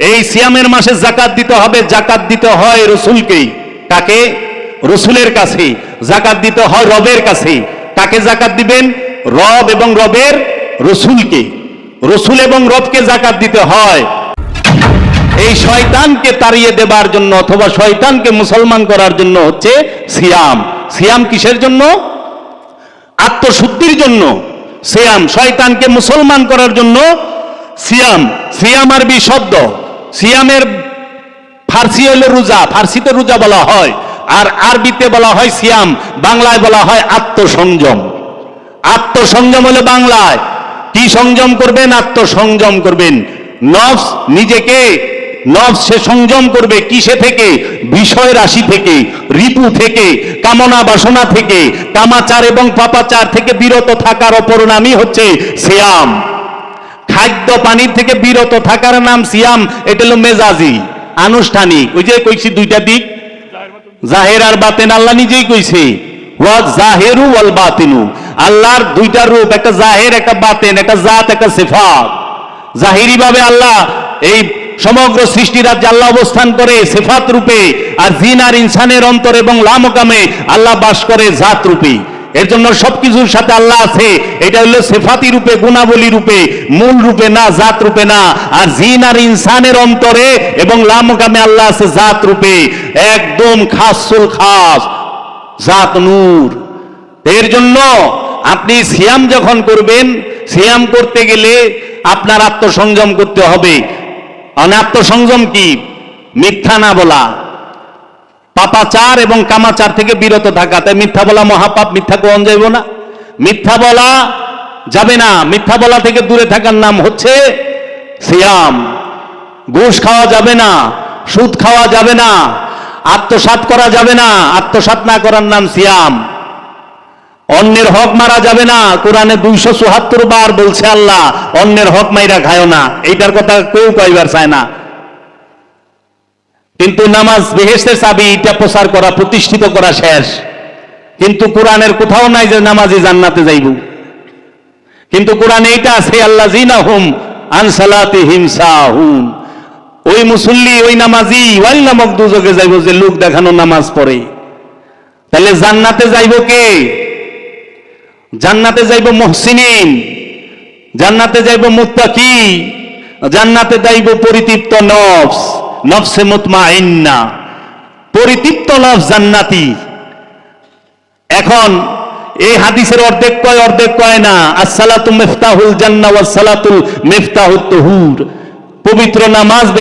এই সিয়ামের মাসে জাকাত দিতে হবে। জাকাত দিতে হয় রসুলকেই। কাকে? রসুলের কাছে। জাকাত দিতে হয় রবের কাছে। কাকে জাকাত দিবেন? রব এবং রবের রসুলকে। রসুল এবং রবকে জাকাত দিতে হয়। এই শয়তানকে তাড়িয়ে দেবার জন্য অথবা শয়তানকে মুসলমান করার জন্য হচ্ছে সিয়াম। সিয়াম কিসের জন্য? আত্মশুদ্ধির জন্য সিয়াম। শয়তানকে মুসলমান করার জন্য সিয়াম। সিয়াম আরবি শব্দ। সিয়ামের ফার্সি হলো রোজা, ফার্সিতে রোজা বলা হয়, আর আরবিতে বলা হয় সিয়াম, বাংলায় বলা হয় আত্মসংযম। আত্মসংযম হলো বাংলায়। কি সংযম করবেন? আত্মসংযম করবেন। নফস, নিজেকে নফস সে সংযম করবে। কিসে থেকে? বিষয় রাশি থেকে, রিপু থেকে, কামনা বাসনা থেকে, কামাচার এবং পাপাচার থেকে বিরত থাকার অপর নামই হচ্ছে সিয়াম। খাদ্য পানির থেকে বিরত থাকার নাম সিয়াম। এটা হলো মেজাজি, আনুষ্ঠানিক। ওই যে কইছি দুইটা দিক, জাহের আর বাতেন, আল্লাহ নিজেই কইছে ওয়া জাহেরু ওয়াল বাতিনু। আল্লাহর দুইটা রূপ, একটা জাহের একটা বাতেন, একটা জাত একটা সিফাত। জাহিরি ভাবে আল্লাহ এই সমগ্র সৃষ্টি রাজ্যে আল্লাহ অবস্থান করে সিফাত রূপে, আর জিন আর ইনসানের অন্তর এবং লামকামে আল্লাহ বাস করে জাত রূপে। এর জন্য সবকিছুর সাথে আল্লাহ আছে। এটা হলো সিফাতি রূপে, গুণাবলী রূপে, মূল রূপে না, জাত রূপে না। আর জিন আর ইনসানের অন্তরে এবং লামকামে আল্লাহ আছে জাত রূপে, একদম খাসুল খাস জাত নূর। এর জন্য আপনি সিয়াম যখন করবেন, সিয়াম করতে গেলে আপনার আত্মসংযম করতে হবে। আত্মসংযম কি? মিথ্যা না বলা, পাপাচার এবং কামাচার থেকে বিরত থাকা। তাই মিথ্যা বলা মহাপাপ, মিথ্যা কোন যাইব না, মিথ্যা বলা যাবে না। মিথ্যা বলা থেকে দূরে থাকার নাম হচ্ছে সিয়াম। ঘুষ খাওয়া যাবে না, সুদ খাওয়া যাবে না, আত্মসাৎ করা যাবে না। আত্মসাৎ না করার নাম সিয়াম। অন্যের হক মারা যাবে না। কোরআনে 274 বার বলছে আল্লাহ, অন্যের হক মাইরা খায়ও না। এইটার কথা কেউ কইবার চায় না। কিন্তু নামাজ বেহেশতের চাবি, এটা প্রচার করা, প্রতিষ্ঠিত করা শেষ। কিন্তু কোরআনের কোথাও নাই যে নামাজি জান্নাতে যাইব। কিন্তু কোরআনে এইটা আছে, আল্লাযিনা হুম আন সালাতিহিম সাহুন। ওই মুসল্লি, ওই নামাজি ওয়াল নামক দুজকে যাইব যে লোক দেখানো নামাজ পড়ে। তাহলে জান্নাতে যাইব কে? জান্নাতে যাইব মুহসিনিন, জান্নাতে যাইব মুত্তাকি, জান্নাতে যাইব পরিতৃপ্ত নফস, নফসে মুতমাইন্না, পরিতৃপ্ত নফস জান্নাতি। এখন এই হাদিসের অর্ধেক কয়, অর্ধেক কয় না। আসসালাতু মিফতাহুল জান্নাহ ওয়াস সালাতুল মিফতাহুত তুহুর। পবিত্র নামাজ